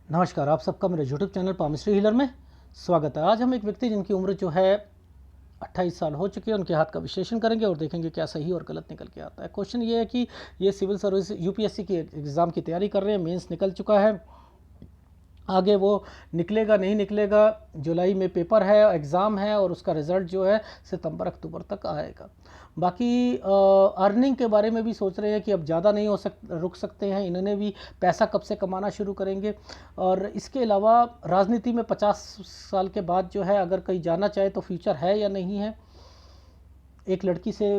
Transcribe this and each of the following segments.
नमस्कार, आप सबका मेरे यूट्यूब चैनल पामिस्ट्री हीलर में स्वागत है। आज हम एक व्यक्ति जिनकी उम्र जो है 28 साल हो चुकी है, उनके हाथ का विश्लेषण करेंगे और देखेंगे क्या सही और गलत निकल के आता है। क्वेश्चन ये है कि ये सिविल सर्विस यूपीएससी की एग्ज़ाम की तैयारी कर रहे हैं, मेंस निकल चुका है, आगे वो निकलेगा नहीं निकलेगा, जुलाई में पेपर है, एग्ज़ाम है और उसका रिज़ल्ट जो है सितंबर अक्टूबर तक आएगा। बाकी अर्निंग के बारे में भी सोच रहे हैं कि अब ज़्यादा नहीं रुक सकते हैं, इन्होंने भी पैसा कब से कमाना शुरू करेंगे। और इसके अलावा राजनीति में 50 साल के बाद जो है अगर कहीं जाना चाहे तो फ्यूचर है या नहीं है। एक लड़की से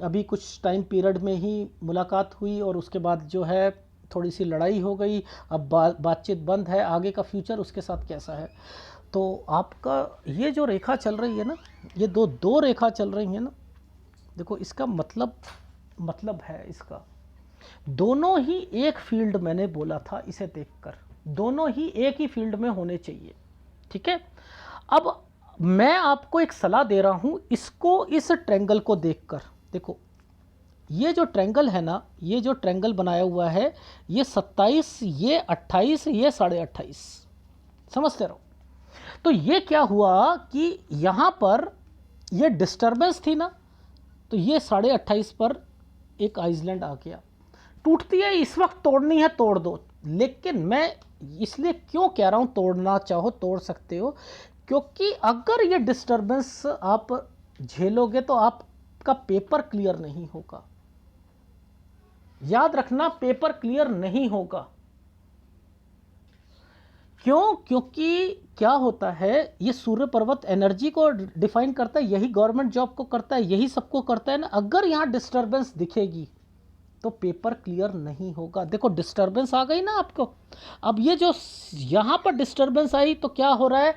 अभी कुछ टाइम पीरियड में ही मुलाकात हुई और उसके बाद जो है थोड़ी सी लड़ाई हो गई, अब बातचीत बंद है, आगे का फ्यूचर उसके साथ कैसा है। तो आपका ये जो रेखा चल रही है ना, ये दो रेखा चल रही है ना, देखो इसका मतलब है इसका, दोनों ही एक फील्ड, मैंने बोला था इसे देखकर दोनों ही एक ही फील्ड में होने चाहिए। ठीक है, अब मैं आपको एक सलाह दे रहा हूं, इसको इस ट्रायंगल को देखकर देखो, ये जो ट्रायंगल है ना, ये जो ट्रायंगल बनाया हुआ है, ये 27, ये 28, ये 28.5, समझते रहो। तो ये क्या हुआ कि यहाँ पर ये डिस्टर्बेंस थी ना, तो ये 28.5 पर एक आइसलैंड आ गया। टूटती है इस वक्त, तोड़नी है तोड़ दो, लेकिन मैं इसलिए क्यों कह रहा हूँ तोड़ना चाहो तोड़ सकते हो, क्योंकि अगर ये डिस्टर्बेंस आप झेलोगे तो आपका पेपर क्लियर नहीं होगा। याद रखना, पेपर क्लियर नहीं होगा। क्यों? क्योंकि क्या होता है, ये सूर्य पर्वत एनर्जी को डिफाइन करता है, यही गवर्नमेंट जॉब को करता है, यही सबको करता है ना। अगर यहाँ डिस्टर्बेंस दिखेगी तो पेपर क्लियर नहीं होगा। देखो डिस्टर्बेंस आ गई ना आपको। अब ये जो यहाँ पर डिस्टर्बेंस आई तो क्या हो रहा है,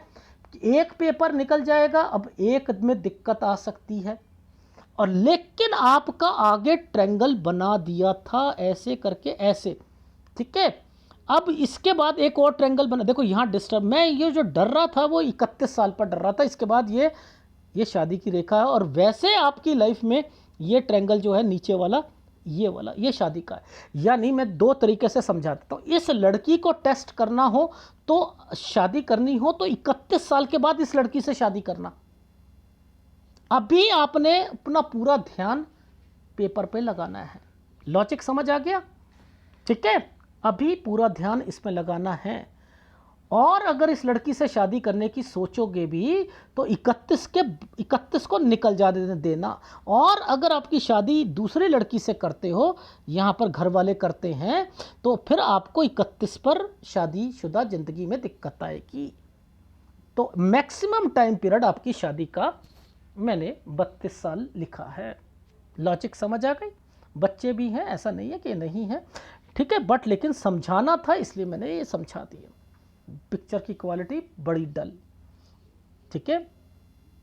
एक पेपर निकल जाएगा, अब एक में दिक्कत आ सकती है। और लेकिन आपका आगे ट्रायंगल बना दिया था ऐसे करके, ऐसे, ठीक है। अब इसके बाद एक और ट्रायंगल बना, देखो यहाँ डिस्टर्ब, मैं ये जो डर रहा था वो 31 साल पर डर रहा था, इसके बाद ये शादी की रेखा है। और वैसे आपकी लाइफ में ये ट्रायंगल जो है नीचे वाला, ये वाला, ये शादी का है। यानी मैं दो तरीके से समझा देता हूँ, इस लड़की को टेस्ट करना हो तो शादी करनी हो तो 31 साल के बाद इस लड़की से शादी करना। अभी आपने अपना पूरा ध्यान पेपर पे लगाना है। लॉजिक समझ आ गया? ठीक है, अभी पूरा ध्यान इसमें लगाना है। और अगर इस लड़की से शादी करने की सोचोगे भी तो 31 को निकल जा देना। और अगर आपकी शादी दूसरी लड़की से करते हो, यहाँ पर घर वाले करते हैं, तो फिर आपको 31 पर शादीशुदा ज़िंदगी में दिक्कत आएगी। तो मैक्सिमम टाइम पीरियड आपकी शादी का मैंने 32 साल लिखा है। लॉजिक समझ आ गई? बच्चे भी हैं, ऐसा नहीं है कि नहीं है, ठीक है, बट लेकिन समझाना था इसलिए मैंने ये समझा दिया। पिक्चर की क्वालिटी बड़ी डल, ठीक है।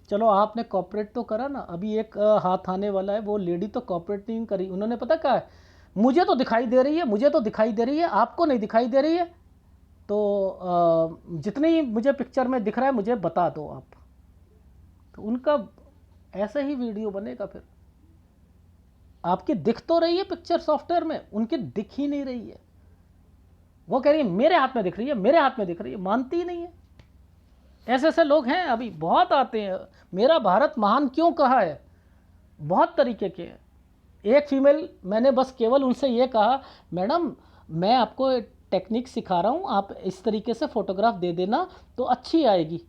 चलो आपने कॉपरेट तो करा ना, अभी एक हाथ आने वाला है, वो लेडी तो कॉपरेट नहीं करी, उन्होंने पता क्या है, मुझे तो दिखाई दे रही है, मुझे तो दिखाई दे रही है, आपको नहीं दिखाई दे रही है, तो जितनी मुझे पिक्चर में दिख रहा है मुझे बता दो आप। तो उनका ऐसा ही वीडियो बनेगा फिर। आपकी दिख तो रही है पिक्चर सॉफ्टवेयर में, उनकी दिख ही नहीं रही है। वो कह रही है मेरे हाथ में दिख रही है, मेरे हाथ में दिख रही है, मानती ही नहीं है। ऐसे ऐसे लोग हैं, अभी बहुत आते हैं। मेरा भारत महान क्यों कहा है, बहुत तरीके के हैं। एक फीमेल, मैंने बस केवल उनसे ये कहा, मैडम मैं आपको टेक्निक सिखा रहा हूँ, आप इस तरीके से फोटोग्राफ दे देना तो अच्छी आएगी,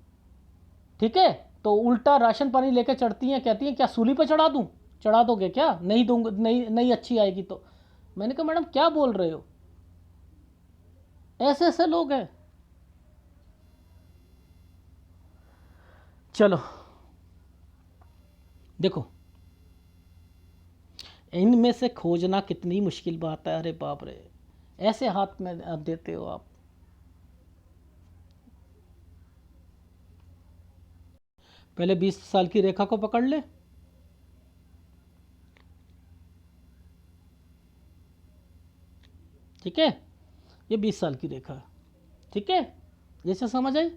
ठीक है। तो उल्टा राशन पानी लेके चढ़ती हैं, कहती हैं क्या सूली पे चढ़ा दूँ, चढ़ा दोगे क्या, नहीं दूंगा, नहीं नहीं अच्छी आएगी तो। मैंने कहा मैडम क्या बोल रहे हो, ऐसे ऐसे लोग हैं। चलो देखो, इनमें से खोजना कितनी मुश्किल बात है, अरे बाप रे, ऐसे हाथ में आप देते हो आप। पहले 20 साल की रेखा को पकड़ ले, ठीक है, ये 20 साल की रेखा है, ठीक है, जैसे समझ आई।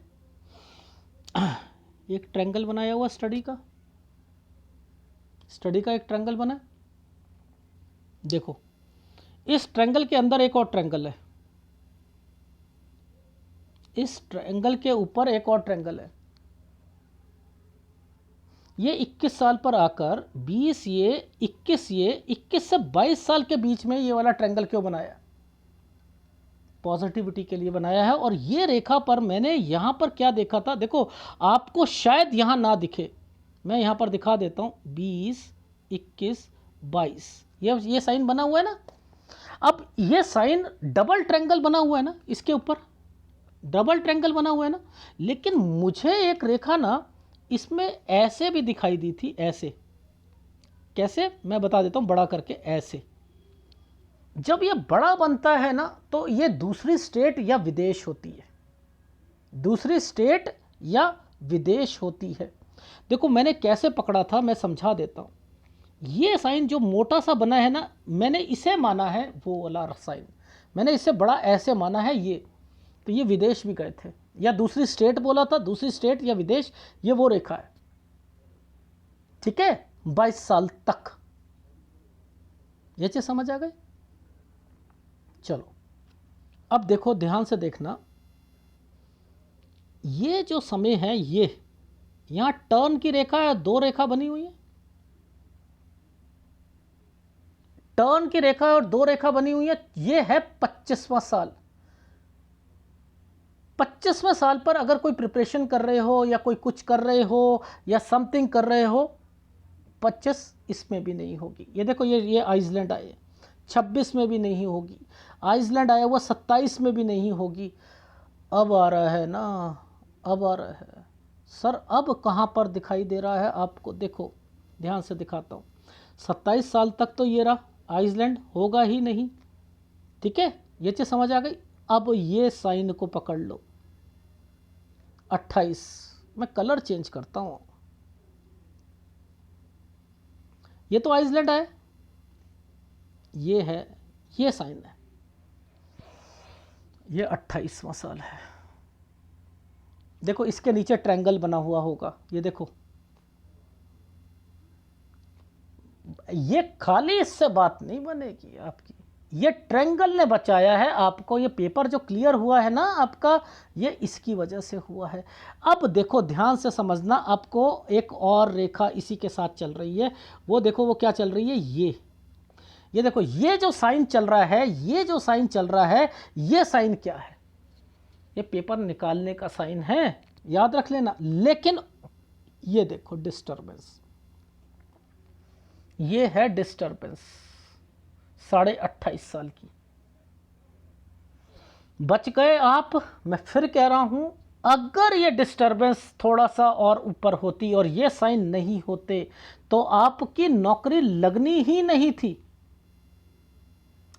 एक ट्रायंगल बनाया हुआ स्टडी का एक ट्रायंगल बना, देखो इस ट्रायंगल के अंदर एक और ट्रायंगल है, इस ट्रायंगल के ऊपर एक और ट्रायंगल है, ये 21 साल पर आकर 20 ये 21 से 22 साल के बीच में ये वाला ट्रायंगल क्यों बनाया? पॉजिटिविटी के लिए बनाया है। और ये रेखा पर मैंने यहाँ पर क्या देखा था, देखो आपको शायद यहाँ ना दिखे, मैं यहाँ पर दिखा देता हूँ, 20, 21, 22 ये साइन बना हुआ है ना। अब ये साइन डबल ट्रायंगल बना हुआ है ना, इसके ऊपर डबल ट्रायंगल बना हुआ है ना, लेकिन मुझे एक रेखा ना इसमें ऐसे भी दिखाई दी थी, ऐसे, कैसे मैं बता देता हूँ, बड़ा करके ऐसे। जब ये बड़ा बनता है ना तो ये दूसरी स्टेट या विदेश होती है, दूसरी स्टेट या विदेश होती है। देखो मैंने कैसे पकड़ा था, मैं समझा देता हूँ। ये साइन जो मोटा सा बना है ना, मैंने इसे माना है वो वाला साइन, मैंने इसे बड़ा ऐसे माना है ये, तो ये विदेश भी गए थे या दूसरी स्टेट बोला था, दूसरी स्टेट या विदेश, ये वो रेखा है। ठीक है, 22 साल तक। ये चीज समझ आ गई? चलो अब देखो, ध्यान से देखना, ये जो समय है, ये यहां टर्न की रेखा है, दो रेखा बनी हुई है, टर्न की रेखा और दो रेखा बनी हुई है। ये है 25वां साल। 25वें साल पर अगर कोई प्रिपरेशन कर रहे हो या कोई कुछ कर रहे हो या समथिंग कर रहे हो, 25 इसमें भी नहीं होगी। ये देखो, ये आइसलैंड आए, 26 में भी नहीं होगी। आइसलैंड आया हुआ 27 में भी नहीं होगी। अब आ रहा है ना, अब आ रहा है सर, अब कहाँ पर दिखाई दे रहा है आपको? देखो ध्यान से दिखाता हूँ, 27 साल तक तो ये रहा, आइसलैंड होगा ही नहीं। ठीक है, ये चीज़ समझ आ गई। अब ये साइन को पकड़ लो, 28, मैं कलर चेंज करता हूँ, ये तो आइसलैंड है, ये है, ये साइन है, ये 28वां साल है। देखो इसके नीचे ट्रायंगल बना हुआ होगा, ये देखो, ये खाली इससे बात नहीं बनेगी आपकी, ये ट्रायंगल ने बचाया है आपको। ये पेपर जो क्लियर हुआ है ना आपका, ये इसकी वजह से हुआ है। अब देखो ध्यान से समझना, आपको एक और रेखा इसी के साथ चल रही है, वो देखो वो क्या चल रही है, ये देखो, ये जो साइन चल रहा है, ये जो साइन चल रहा है, ये साइन क्या है? ये पेपर निकालने का साइन है, याद रख लेना। लेकिन ये देखो डिस्टर्बेंस, ये है डिस्टर्बेंस 28.5 साल की। बच गए आप। मैं फिर कह रहा हूं, अगर ये डिस्टर्बेंस थोड़ा सा और ऊपर होती और ये साइन नहीं होते तो आपकी नौकरी लगनी ही नहीं थी,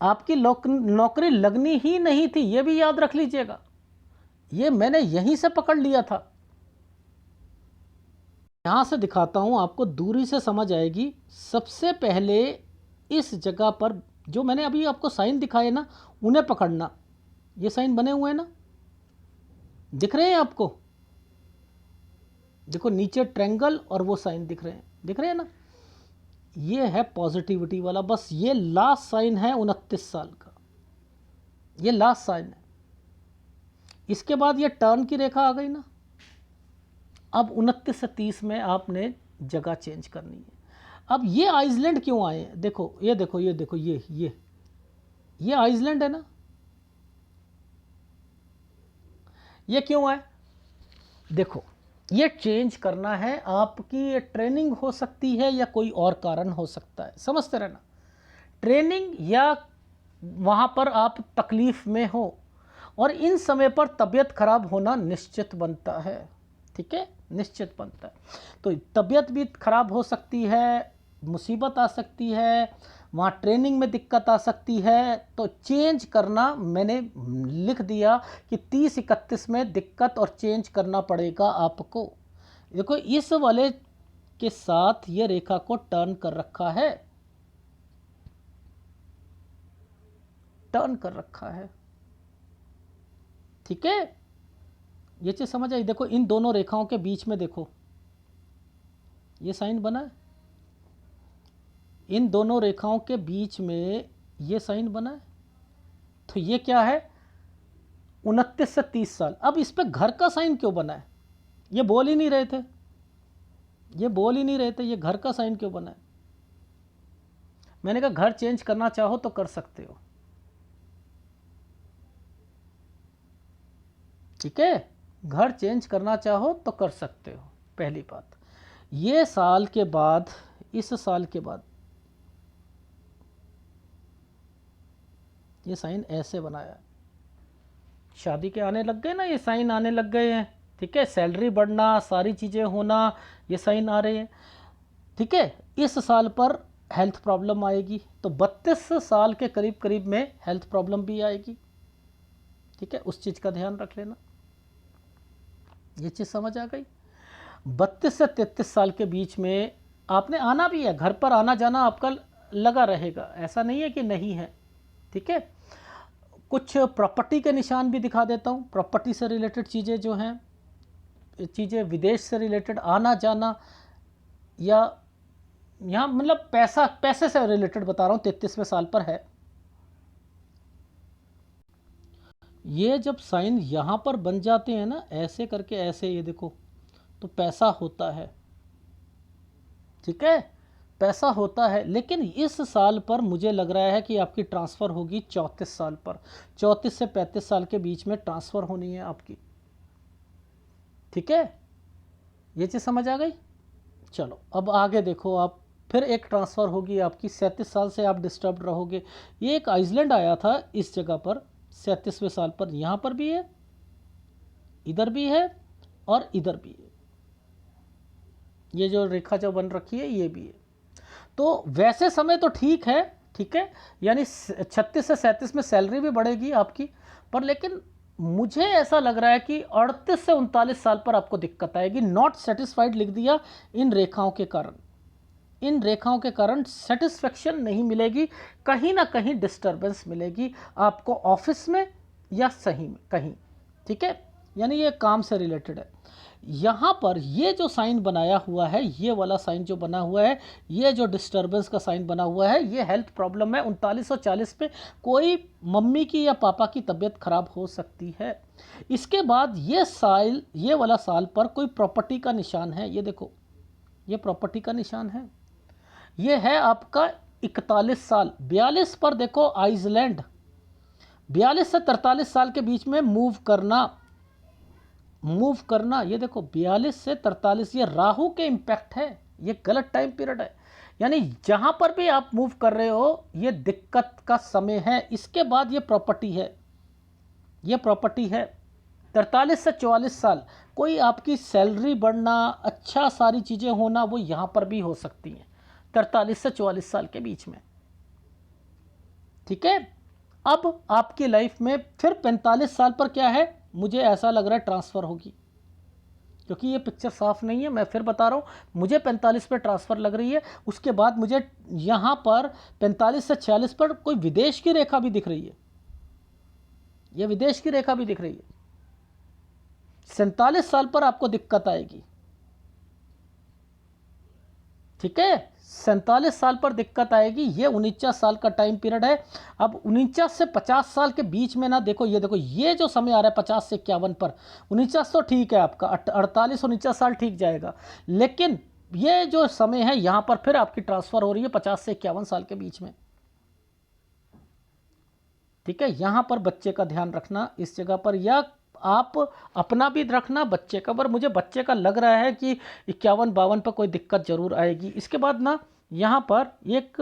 आपकी नौकरी लगनी ही नहीं थी, ये भी याद रख लीजिएगा। ये मैंने यहीं से पकड़ लिया था। यहां से दिखाता हूं आपको, दूरी से समझ आएगी। सबसे पहले इस जगह पर जो मैंने अभी आपको साइन दिखाए ना, उन्हें पकड़ना। ये साइन बने हुए हैं ना, दिख रहे हैं आपको? देखो नीचे ट्रायंगल और वो साइन दिख रहे हैं, दिख रहे हैं ना? ये है पॉजिटिविटी वाला, बस ये लास्ट साइन है 29 साल का, ये लास्ट साइन है। इसके बाद ये टर्न की रेखा आ गई ना। अब 29 से 30 में आपने जगह चेंज करनी है। अब ये आइसलैंड क्यों आए हैं? देखो ये देखो, ये देखो, ये आइसलैंड है ना, ये क्यों आए? देखो ये चेंज करना है आपकी, ये ट्रेनिंग हो सकती है या कोई और कारण हो सकता है, समझते रहना। ट्रेनिंग या वहाँ पर आप तकलीफ़ में हो, और इन समय पर तबीयत खराब होना निश्चित बनता है। ठीक है, निश्चित बनता है। तो तबीयत भी खराब हो सकती है, मुसीबत आ सकती है, वहाँ ट्रेनिंग में दिक्कत आ सकती है, तो चेंज करना मैंने लिख दिया कि 30-31 में दिक्कत और चेंज करना पड़ेगा आपको। देखो इस वाले के साथ ये रेखा को टर्न कर रखा है, टर्न कर रखा है। ठीक है, ये चीज़ समझ आई? देखो इन दोनों रेखाओं के बीच में देखो ये साइन बना है, इन दोनों रेखाओं के बीच में ये साइन बना है। तो ये क्या है? 29 से 30 साल। अब इस पे घर का साइन क्यों बना है? ये बोल ही नहीं रहे थे, ये बोल ही नहीं रहे थे, ये घर का साइन क्यों बना है? मैंने कहा घर चेंज करना चाहो तो कर सकते हो, ठीक है, घर चेंज करना चाहो तो कर सकते हो, पहली बात। ये साल के बाद, इस साल के बाद ये साइन ऐसे बनाया, शादी के आने लग गए ना, ये साइन आने लग गए हैं, ठीक है, सैलरी बढ़ना, सारी चीज़ें होना, ये साइन आ रहे हैं, ठीक है। इस साल पर हेल्थ प्रॉब्लम आएगी, तो 32 साल के करीब करीब में हेल्थ प्रॉब्लम भी आएगी, ठीक है, उस चीज़ का ध्यान रख लेना। ये चीज़ समझ आ गई? 32 से 33 साल के बीच में आपने आना भी है, घर पर आना जाना आपका लगा रहेगा, ऐसा नहीं है कि नहीं है, ठीक है। कुछ प्रॉपर्टी के निशान भी दिखा देता हूँ, प्रॉपर्टी से रिलेटेड चीज़ें जो हैं, चीज़ें विदेश से रिलेटेड आना जाना, या यहाँ मतलब पैसे से रिलेटेड बता रहा हूँ, 33वें साल पर है। ये जब साइन यहाँ पर बन जाते हैं ना, ऐसे करके ऐसे, ये देखो, तो पैसा होता है, ठीक है, पैसा होता है। लेकिन इस साल पर मुझे लग रहा है कि आपकी ट्रांसफ़र होगी 34 साल पर, 34 से 35 साल के बीच में ट्रांसफ़र होनी है आपकी, ठीक है, ये चीज़ समझ आ गई? चलो अब आगे देखो आप, फिर एक ट्रांसफ़र होगी आपकी, 37 साल से आप डिस्टर्ब रहोगे। ये एक आइसलैंड आया था इस जगह पर 37वें साल पर, यहाँ पर भी है, इधर भी है और इधर भी है, ये जो रेखा जो बन रखी है ये भी है। तो वैसे समय तो ठीक है, ठीक है, यानी 36 से 37 में सैलरी भी बढ़ेगी आपकी, पर लेकिन मुझे ऐसा लग रहा है कि 38 से 39 साल पर आपको दिक्कत आएगी। नॉट सेटिस्फाइड लिख दिया इन रेखाओं के कारण, इन रेखाओं के कारण सेटिस्फेक्शन नहीं मिलेगी, कहीं ना कहीं डिस्टर्बेंस मिलेगी आपको ऑफिस में या सही में कहीं, ठीक है, यानी ये काम से रिलेटेड है। यहाँ पर ये जो साइन बनाया हुआ है, ये वाला साइन जो बना हुआ है, ये जो डिस्टर्बेंस का साइन बना हुआ है, ये हेल्थ प्रॉब्लम है। 39 और 40 पे कोई मम्मी की या पापा की तबीयत खराब हो सकती है। इसके बाद ये साल, ये वाला साल पर कोई प्रॉपर्टी का निशान है, ये देखो, ये प्रॉपर्टी का निशान है, ये है आपका 41 साल। 42 पर देखो आइसलैंड, 42 से 43 साल के बीच में मूव करना, ये देखो 42 से 43, ये राहु के इम्पैक्ट है, ये गलत टाइम पीरियड है, यानी जहां पर भी आप मूव कर रहे हो ये दिक्कत का समय है। इसके बाद ये प्रॉपर्टी है, ये प्रॉपर्टी है। 43 से 44 साल कोई आपकी सैलरी बढ़ना, अच्छा सारी चीज़ें होना, वो यहाँ पर भी हो सकती हैं 43 से 44 साल के बीच में, ठीक है। अब आपकी लाइफ में फिर 45 साल पर क्या है, मुझे ऐसा लग रहा है ट्रांसफ़र होगी, क्योंकि ये पिक्चर साफ नहीं है, मैं फिर बता रहा हूँ, मुझे 45 पर ट्रांसफ़र लग रही है। उसके बाद मुझे यहाँ पर 45 से 46 पर कोई विदेश की रेखा भी दिख रही है, ये विदेश की रेखा भी दिख रही है। 47 साल पर आपको दिक्कत आएगी, ठीक है, 47 साल पर दिक्कत आएगी। ये 49 साल का टाइम पीरियड है। अब 49 से 50 साल के बीच में ना, देखो ये देखो, ये जो समय आ रहा है 50 से 51 पर, 49 तो ठीक है आपका, 48 49 साल ठीक जाएगा, लेकिन ये जो समय है यहाँ पर फिर आपकी ट्रांसफ़र हो रही है 50 से 51 साल के बीच में, ठीक है। यहाँ पर बच्चे का ध्यान रखना इस जगह पर, या आप अपना भी रखना, बच्चे का, पर मुझे बच्चे का लग रहा है कि 51-52 पर कोई दिक्कत जरूर आएगी। इसके बाद ना यहाँ पर एक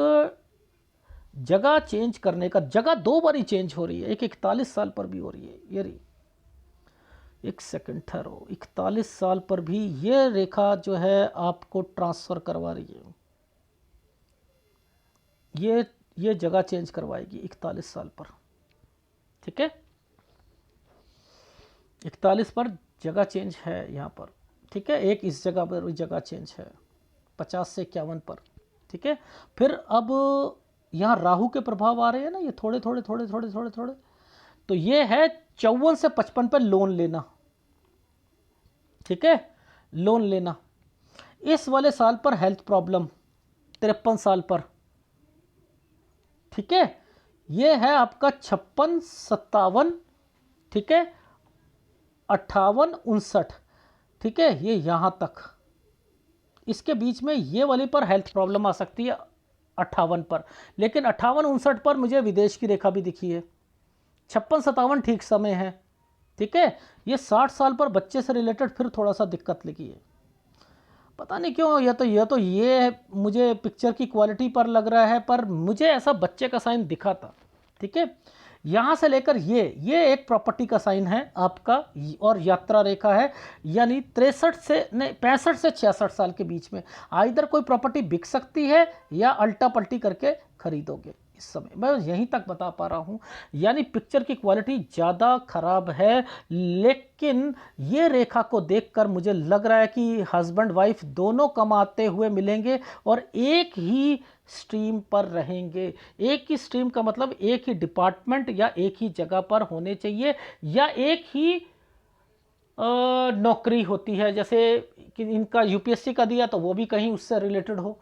जगह चेंज करने का, जगह 2 बार ही चेंज हो रही है, एक 41 साल पर भी हो रही है, ये रही, एक सेकंड ठहरो, 41 साल पर भी ये रेखा जो है आपको ट्रांसफ़र करवा रही है, ये जगह चेंज करवाएगी 41 साल पर, ठीक है। 41 पर जगह चेंज है यहाँ पर, ठीक है, एक इस जगह पर जगह चेंज है 50 से 51 पर, ठीक है। फिर अब यहाँ राहु के प्रभाव आ रहे हैं ना, ये थोड़े थोड़े थोड़े थोड़े थोड़े थोड़े, तो ये है 54 से 55 पर लोन लेना, ठीक है, लोन लेना। इस वाले साल पर हेल्थ प्रॉब्लम 53 साल पर, ठीक है, ये है आपका 56, 57 ठीक है, 58-59, ठीक है, ये यहाँ तक, इसके बीच में ये वाली पर हेल्थ प्रॉब्लम आ सकती है 58 पर, लेकिन 58-59 पर मुझे विदेश की रेखा भी दिखी है। 56-57 ठीक समय है, ठीक है। ये 60 साल पर बच्चे से रिलेटेड फिर थोड़ा सा दिक्कत लगी है, पता नहीं क्यों। ये मुझे पिक्चर की क्वालिटी पर लग रहा है, पर मुझे ऐसा बच्चे का साइन दिखा था, ठीक है। यहाँ से लेकर ये एक प्रॉपर्टी का साइन है आपका, और यात्रा रेखा है, यानी 63 से नहीं 65 से 66 साल के बीच में आइधर कोई प्रॉपर्टी बिक सकती है या अल्टा पल्टी करके खरीदोगे इस समय। मैं यहीं तक बता पा रहा हूँ, यानी पिक्चर की क्वालिटी ज़्यादा खराब है, लेकिन ये रेखा को देखकर मुझे लग रहा है कि हस्बैंड वाइफ दोनों कमाते हुए मिलेंगे और एक ही स्ट्रीम पर रहेंगे। एक ही स्ट्रीम का मतलब एक ही डिपार्टमेंट या एक ही जगह पर होने चाहिए, या एक ही नौकरी होती है, जैसे कि इनका यूपीएससी का दिया तो वो भी कहीं उससे रिलेटेड हो।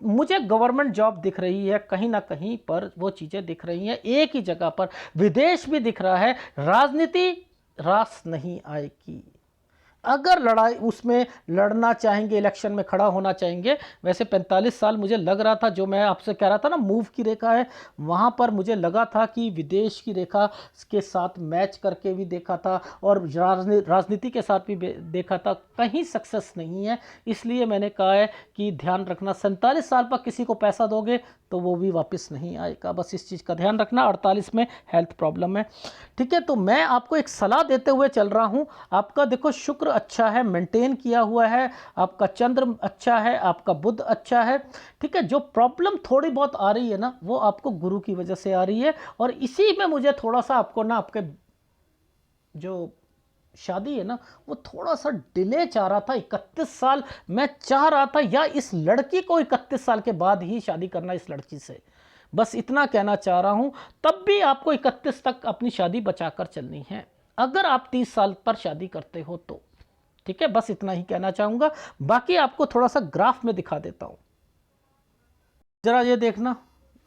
मुझे गवर्नमेंट जॉब दिख रही है कहीं ना कहीं पर, वो चीज़ें दिख रही हैं एक ही जगह पर। विदेश भी दिख रहा है, राजनीति रास नहीं आएगी। अगर लड़ाई उसमें लड़ना चाहेंगे, इलेक्शन में खड़ा होना चाहेंगे, वैसे 45 साल मुझे लग रहा था, जो मैं आपसे कह रहा था ना मूव की रेखा है, वहाँ पर मुझे लगा था कि विदेश की रेखा के साथ मैच करके भी देखा था और राजनीति के साथ भी देखा था, कहीं सक्सेस नहीं है। इसलिए मैंने कहा है कि ध्यान रखना, 47 साल पर किसी को पैसा दोगे तो वो भी वापस नहीं आएगा, बस इस चीज़ का ध्यान रखना। 48 में हेल्थ प्रॉब्लम है, ठीक है। तो मैं आपको एक सलाह देते हुए चल रहा हूँ। आपका देखो शुक्र अच्छा है, मेंटेन किया हुआ है, आपका चंद्र अच्छा है, आपका बुध अच्छा है, ठीक है। जो प्रॉब्लम थोड़ी बहुत आ रही है ना, वो आपको गुरु की वजह से आ रही है, और इसी में मुझे थोड़ा सा आपको ना, आपके जो शादी है ना, वो थोड़ा सा डिले चाह रहा था। 31 साल मैं चाह रहा था, या इस लड़की को 31 साल के बाद ही शादी करना इस लड़की से, बस इतना कहना चाह रहा हूं। तब भी आपको 31 तक अपनी शादी बचाकर चलनी है, अगर आप 30 साल पर शादी करते हो तो, ठीक है। बस इतना ही कहना चाहूंगा। बाकी आपको थोड़ा सा ग्राफ में दिखा देता हूं, जरा ये देखना।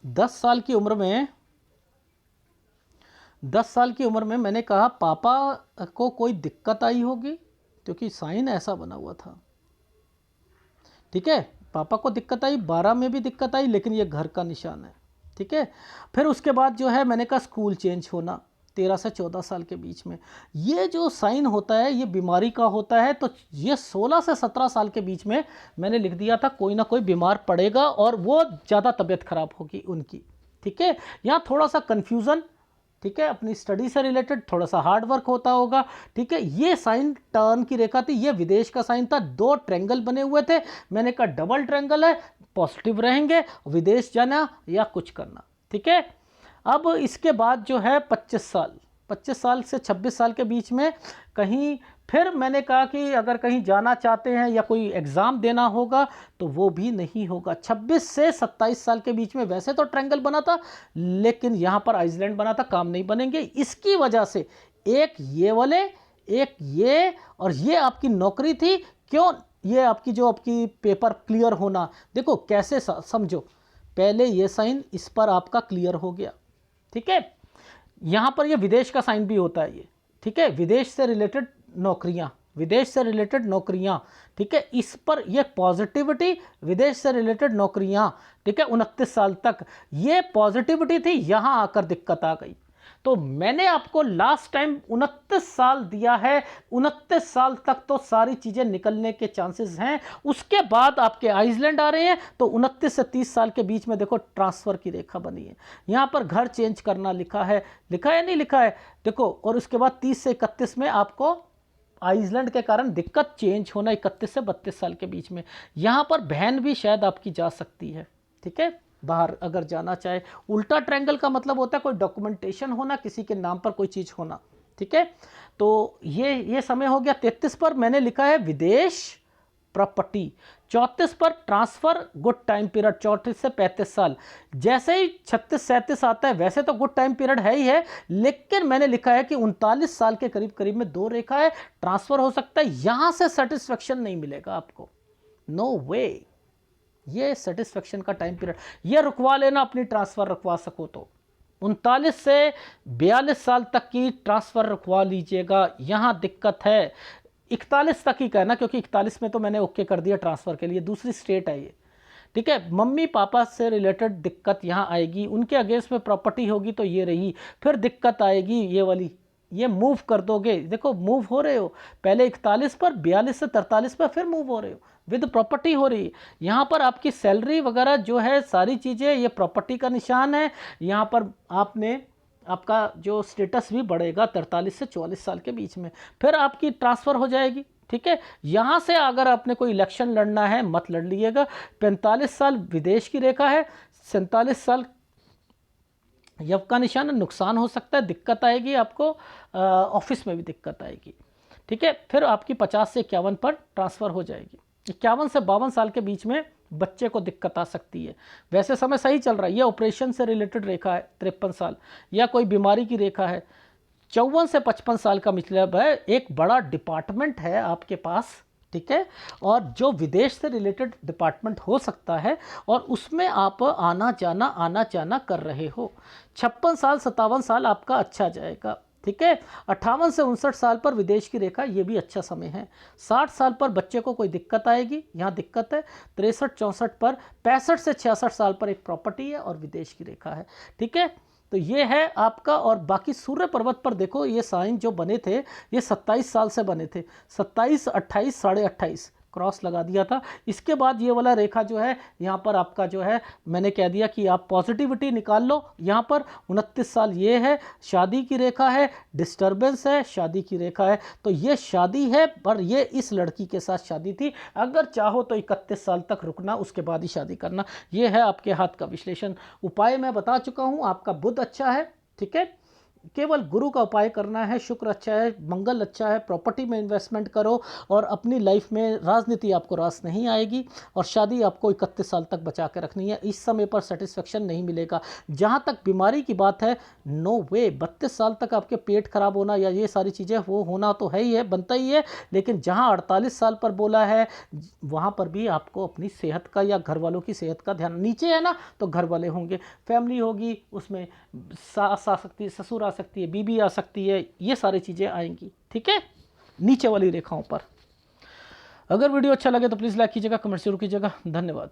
10 साल की उम्र में 10 साल की उम्र में मैंने कहा पापा को कोई दिक्कत आई होगी, क्योंकि साइन ऐसा बना हुआ था, ठीक है। पापा को दिक्कत आई, 12 में भी दिक्कत आई, लेकिन ये घर का निशान है, ठीक है। फिर उसके बाद जो है मैंने कहा स्कूल चेंज होना 13 से 14 साल के बीच में, ये जो साइन होता है ये बीमारी का होता है। तो ये 16 से 17 साल के बीच में मैंने लिख दिया था कोई ना कोई बीमार पड़ेगा और वो ज़्यादा तबीयत खराब होगी उनकी, ठीक है। यहाँ थोड़ा सा कन्फ्यूज़न, ठीक है, अपनी स्टडी से रिलेटेड थोड़ा सा हार्ड वर्क होता होगा, ठीक है। ये साइन टर्न की रेखा थी, ये विदेश का साइन था, 2 ट्रेंगल बने हुए थे। मैंने कहा डबल ट्रेंगल है, पॉजिटिव रहेंगे, विदेश जाना या कुछ करना, ठीक है। अब इसके बाद जो है 25 साल से 26 साल के बीच में कहीं, फिर मैंने कहा कि अगर कहीं जाना चाहते हैं या कोई एग्ज़ाम देना होगा तो वो भी नहीं होगा। 26 से 27 साल के बीच में वैसे तो ट्रायंगल बना था, लेकिन यहाँ पर आइसलैंड बना था, काम नहीं बनेंगे। इसकी वजह से एक ये वाले, एक ये, और ये आपकी नौकरी थी। क्यों? ये आपकी जो आपकी पेपर क्लियर होना, देखो कैसे समझो, पहले ये साइन इस पर आपका क्लियर हो गया, ठीक है। यहाँ पर ये विदेश का साइन भी होता है ये, ठीक है, विदेश से रिलेटेड नौकरियाँ, विदेश से रिलेटेड नौकरियाँ, ठीक है। इस पर ये पॉजिटिविटी, विदेश से रिलेटेड नौकरियाँ, ठीक है, 29 साल तक ये पॉजिटिविटी थी, यहाँ आकर दिक्कत आ गई। तो मैंने आपको लास्ट टाइम 29 साल दिया है, 29 साल तक तो सारी चीज़ें निकलने के चांसेस हैं। उसके बाद आपके आइसलैंड आ रहे हैं, तो 29 से 30 साल के बीच में देखो ट्रांसफ़र की रेखा बनी है। यहाँ पर घर चेंज करना लिखा है, लिखा है नहीं लिखा है, देखो। और उसके बाद 30 से 31 में आपको आइसलैंड के कारण दिक्कत चेंज होना, 31 से 32 साल के बीच में। यहाँ पर बहन भी शायद आपकी जा सकती है, ठीक है, बाहर अगर जाना चाहे। उल्टा ट्रायंगल का मतलब होता है कोई डॉक्यूमेंटेशन होना, किसी के नाम पर कोई चीज़ होना, ठीक है। तो ये समय हो गया। 33 पर मैंने लिखा है विदेश प्रॉपर्टी, 34 पर ट्रांसफ़र, गुड टाइम पीरियड 34 से 35 साल। जैसे ही 36-37 आता है, वैसे तो गुड टाइम पीरियड है ही है, लेकिन मैंने लिखा है कि 39 साल के करीब करीब में 2 रेखा है, ट्रांसफ़र हो सकता है। यहाँ से सेटिस्फेक्शन नहीं मिलेगा आपको, नो वे। ये सेटिस्फेक्शन का टाइम पीरियड, ये रुकवा लेना, अपनी ट्रांसफ़र रुकवा सको तो, 39 से 42 साल तक की ट्रांसफ़र रखवा लीजिएगा, यहाँ दिक्कत है। 41 तक ही कहना, क्योंकि 41 में तो मैंने ओके कर दिया ट्रांसफ़र के लिए, दूसरी स्टेट है ये, ठीक है। मम्मी पापा से रिलेटेड दिक्कत यहाँ आएगी, उनके अगेंस्ट में प्रॉपर्टी होगी तो ये रही, फिर दिक्कत आएगी ये वाली, ये मूव कर दोगे, देखो मूव हो रहे हो, पहले 41 पर, 42 से 43 पर, फिर मूव हो रहे हो, विद प्रॉपर्टी हो रही है। यहाँ पर आपकी सैलरी वगैरह जो है सारी चीज़ें, ये प्रॉपर्टी का निशान है। यहाँ पर आपका जो स्टेटस भी बढ़ेगा 43 से 44 साल के बीच में, फिर आपकी ट्रांसफ़र हो जाएगी, ठीक है। यहाँ से अगर आपने कोई इलेक्शन लड़ना है मत लड़ लीजिएगा। 45 साल विदेश की रेखा है, 47 साल यव का निशान है, नुकसान हो सकता है, दिक्कत आएगी आपको, ऑफिस में भी दिक्कत आएगी, ठीक है। फिर आपकी 50 से 51 पर ट्रांसफ़र हो जाएगी। 51 से 52 साल के बीच में बच्चे को दिक्कत आ सकती है, वैसे समय सही चल रहा है। ये ऑपरेशन से रिलेटेड रेखा है 53 साल, या कोई बीमारी की रेखा है। 54 से 55 साल का मतलब है एक बड़ा डिपार्टमेंट है आपके पास, ठीक है, और जो विदेश से रिलेटेड डिपार्टमेंट हो सकता है, और उसमें आप आना जाना कर रहे हो। 56 साल 57 साल आपका अच्छा जाएगा, ठीक है। 58 से 59 साल पर विदेश की रेखा, ये भी अच्छा समय है। 60 साल पर बच्चे को कोई दिक्कत आएगी, यहाँ दिक्कत है। 63-64 पर, 65 से 66 साल पर एक प्रॉपर्टी है और विदेश की रेखा है, ठीक है। तो ये है आपका। और बाकी सूर्य पर्वत पर देखो, ये साइन जो बने थे ये 27 साल से बने थे, 27, 28, 28.5 क्रॉस लगा दिया था। इसके बाद ये वाला रेखा जो है यहाँ पर आपका जो है, मैंने कह दिया कि आप पॉजिटिविटी निकाल लो। यहाँ पर 29 साल ये है, शादी की रेखा है, डिस्टर्बेंस है, शादी की रेखा है, तो ये शादी है, पर ये इस लड़की के साथ शादी थी। अगर चाहो तो 31 साल तक रुकना, उसके बाद ही शादी करना। ये है आपके हाथ का विश्लेषण। उपाय मैं बता चुका हूँ, आपका बुध अच्छा है, ठीक है, केवल गुरु का उपाय करना है, शुक्र अच्छा है, मंगल अच्छा है, प्रॉपर्टी में इन्वेस्टमेंट करो, और अपनी लाइफ में राजनीति आपको रास नहीं आएगी, और शादी आपको 31 साल तक बचा के रखनी है। इस समय पर सेटिस्फेक्शन नहीं मिलेगा। जहाँ तक बीमारी की बात है, नो वे, 32 साल तक आपके पेट खराब होना या ये सारी चीज़ें वो होना तो है ही है, बनता ही है। लेकिन जहाँ 48 साल पर बोला है, वहाँ पर भी आपको अपनी सेहत का या घर वालों की सेहत का ध्यान, नीचे है ना तो घर वाले होंगे, फैमिली होगी, उसमें सास आ सकती है, ससुर आ सकती है, बीबी आ सकती है, ये सारी चीज़ें आएंगी, ठीक है, नीचे वाली रेखाओं पर। अगर वीडियो अच्छा लगे तो प्लीज़ लाइक कीजिएगा, कमेंट जरूर कीजिएगा। धन्यवाद।